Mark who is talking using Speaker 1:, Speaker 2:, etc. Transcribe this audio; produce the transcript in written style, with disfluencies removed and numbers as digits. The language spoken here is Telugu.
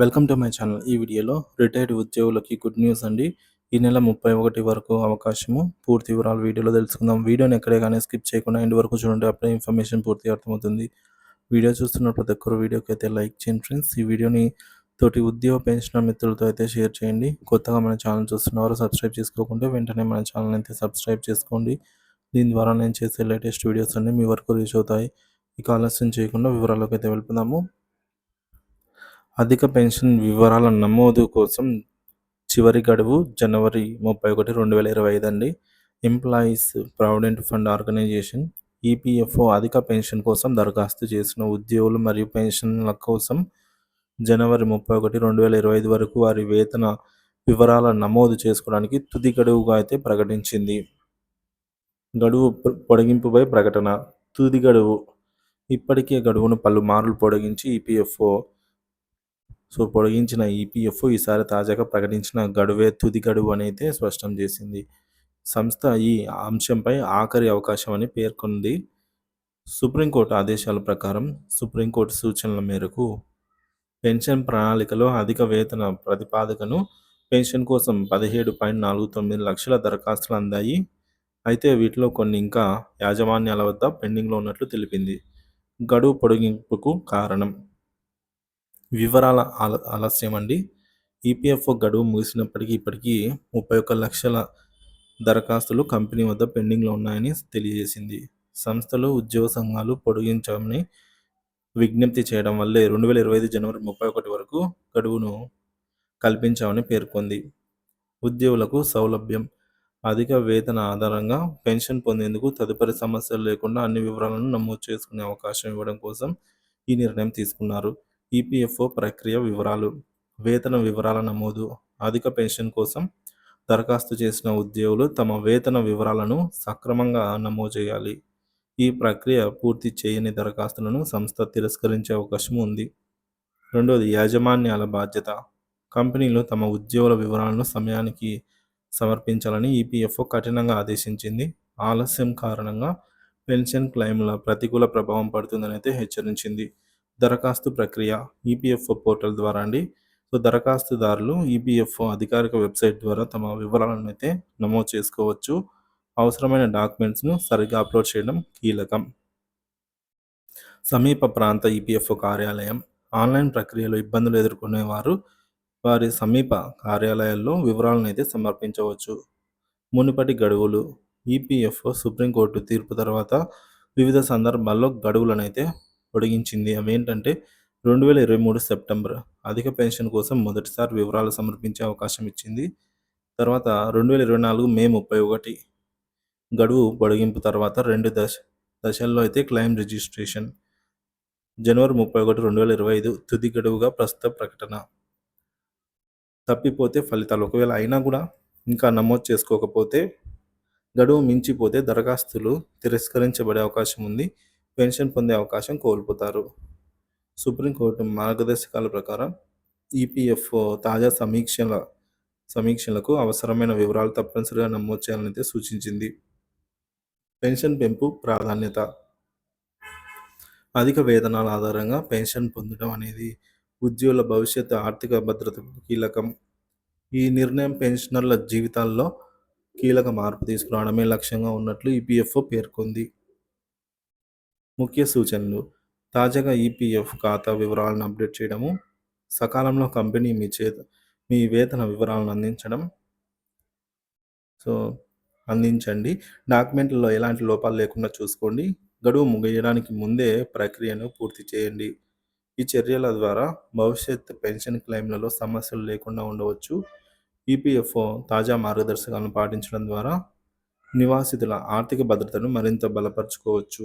Speaker 1: Welcome to my channel. ఈ వీడియోలో రిటైర్డ్ ఉద్యోగులకి గుడ్ న్యూస్ అండి. ఈ నెల 31 వరకు అవకాశము. పూర్తి వివరాలు వీడియోలో తెలుసుకుందాం. వీడియోని ఎక్కడే కానీ స్కిప్ చేయకుండా ఎండ్ వరకు చూడండి. అప్పుడే ఇన్ఫర్మేషన్ పూర్తిగా అర్థమవుతుంది. వీడియో చూస్తున్న ప్రతి ఒక్కరు వీడియోకి అయితే లైక్ చేయండి ఫ్రెండ్స్. ఈ వీడియోని తోటి ఉద్యోగ పెన్షనర్ మిత్రులతో అయితే షేర్ చేయండి. కొత్తగా మన ఛానల్ చూస్తున్నవారు సబ్స్క్రైబ్ చేసుకోకుంటే వెంటనే మన ఛానల్ అయితే సబ్స్క్రైబ్ చేసుకోండి. దీని ద్వారా నేను చేసే లేటెస్ట్ వీడియోస్ అన్నీ మీ వరకు రీచ్ అవుతాయి. ఇక ఆలస్యం చేయకుండా వివరాల్లోకి అయితే వెళ్తున్నాము. అధిక పెన్షన్ వివరాల నమోదు కోసం చివరి గడువు జనవరి 31, 2025 అండి. Employees provident fund organisation EPFO అధిక పెన్షన్ కోసం దరఖాస్తు చేసిన ఉద్యోగులు మరియు పెన్షన్ల కోసం జనవరి 31, 2025 వరకు వారి వేతన వివరాల నమోదు చేసుకోవడానికి తుది గడువుగా అయితే ప్రకటించింది. గడువు పొడిగింపుపై ప్రకటన. తుది గడువు. ఇప్పటికే గడువును పలుమార్లు పొడిగించి పొడిగించిన ఈపీఎఫ్ఓ ఈసారి తాజాగా ప్రకటించిన గడువే తుది గడువు అని అయితే స్పష్టం చేసింది. సంస్థ ఈ అంశంపై ఆఖరి అవకాశం అని పేర్కొంది. సుప్రీంకోర్టు ఆదేశాల ప్రకారం సుప్రీంకోర్టు సూచనల మేరకు పెన్షన్ ప్రణాళికలో అధిక వేతన ప్రతిపాదకను పెన్షన్ కోసం 17.49 లక్షల దరఖాస్తులు అందాయి. అయితే వీటిలో కొన్ని ఇంకా యాజమాన్యాల వద్ద పెండింగ్లో ఉన్నట్లు తెలిపింది. గడువు పొడిగింపుకు కారణం వివరాల ఆలస్యం అండి. ఈపీఎఫ్ఓ గడువు ముగిసినప్పటికీ ఇప్పటికీ 31 లక్షల దరఖాస్తులు కంపెనీ వద్ద పెండింగ్లో ఉన్నాయని తెలియజేసింది. సంస్థలు ఉద్యోగ సంఘాలు పొడిగించమని విజ్ఞప్తి చేయడం వల్లే 2025 జనవరి 31 వరకు గడువును కల్పించామని పేర్కొంది. ఉద్యోగులకు సౌలభ్యం. అధిక వేతన ఆధారంగా పెన్షన్ పొందేందుకు తదుపరి సమస్యలు లేకుండా అన్ని వివరాలను నమోదు చేసుకునే అవకాశం ఇవ్వడం కోసం ఈ నిర్ణయం తీసుకున్నారు. ఈపీఎఫ్ఓ ప్రక్రియ వివరాలు. వేతన వివరాల నమోదు. అధిక పెన్షన్ కోసం దరఖాస్తు చేసిన ఉద్యోగులు తమ వేతన వివరాలను సక్రమంగా నమోదు చేయాలి. ఈ ప్రక్రియ పూర్తి చేయని దరఖాస్తులను సంస్థ తిరస్కరించే అవకాశం ఉంది. రెండోది యాజమాన్యాల బాధ్యత. కంపెనీలు తమ ఉద్యోగుల వివరాలను సమయానికి సమర్పించాలని ఈపీఎఫ్ఓ కఠినంగా ఆదేశించింది. ఆలస్యం కారణంగా పెన్షన్ క్లెయిమ్ల ప్రతికూల ప్రభావం పడుతుందని అయితే హెచ్చరించింది. దరఖాస్తు ప్రక్రియ ఈపీఎఫ్ఓ పోర్టల్ ద్వారా అండి. దరఖాస్తుదారులు ఈపీఎఫ్ఓ అధికారిక వెబ్సైట్ ద్వారా తమ వివరాలను అయితే నమోదు చేసుకోవచ్చు. అవసరమైన డాక్యుమెంట్స్ను సరిగ్గా అప్లోడ్ చేయడం కీలకం. సమీప ప్రాంత ఈపీఎఫ్ఓ కార్యాలయం. ఆన్లైన్ ప్రక్రియలో ఇబ్బందులు ఎదుర్కొనే వారు వారి సమీప కార్యాలయాల్లో వివరాలను అయితే సమర్పించవచ్చు. మునుపటి గడువులు. ఈపీఎఫ్ఓ సుప్రీంకోర్టు తీర్పు తర్వాత వివిధ సందర్భాల్లో గడువులను అయితే పొడిగించింది. అవేంటంటే 2023 సెప్టెంబర్ అధిక పెన్షన్ కోసం మొదటిసారి వివరాలు సమర్పించే అవకాశం ఇచ్చింది. తర్వాత 2024 మే 31 గడువు పొడిగింపు తర్వాత 2 దశల్లో అయితే క్లెయిమ్ రిజిస్ట్రేషన్. జనవరి 31, 2025 తుది గడువుగా ప్రస్తుత ప్రకటన. తప్పిపోతే ఫలితాలు. ఒకవేళ అయినా కూడా ఇంకా నమోదు చేసుకోకపోతే గడువు మించిపోతే దరఖాస్తులు తిరస్కరించబడే అవకాశం ఉంది. పెన్షన్ పొందే అవకాశం కోల్పోతారు. సుప్రీంకోర్టు మార్గదర్శకాల ప్రకారం ఈపీఎఫ్ఓ తాజా సమీక్షలకు అవసరమైన వివరాలు తప్పనిసరిగా నమోదు చేయాలని సూచించింది. పెన్షన్ పెంపు ప్రాధాన్యత. అధిక వేతనాల ఆధారంగా పెన్షన్ పొందడం అనేది ఉద్యోగుల భవిష్యత్తు ఆర్థిక భద్రతకు కీలకం. ఈ నిర్ణయం పెన్షనర్ల జీవితాల్లో కీలక మార్పు తీసుకురావడమే లక్ష్యంగా ఉన్నట్లు ఈపీఎఫ్ఓ పేర్కొంది. ముఖ్య సూచనలు. తాజాగా ఈపీఎఫ్ ఖాతా వివరాలను అప్డేట్ చేయడము, సకాలంలో కంపెనీ మీ వేతన వివరాలను అందించండి. డాక్యుమెంట్లలో ఎలాంటి లోపాలు లేకుండా చూసుకోండి. గడువు ముగియడానికి ముందే ప్రక్రియను పూర్తి చేయండి. ఈ చర్యల ద్వారా భవిష్యత్ పెన్షన్ క్లెయిమ్లలో సమస్యలు లేకుండా ఉండవచ్చు. ఈపీఎఫ్ఓ తాజా మార్గదర్శకాలను పాటించడం ద్వారా నివాసితుల ఆర్థిక భద్రతను మరింత బలపరుచుకోవచ్చు.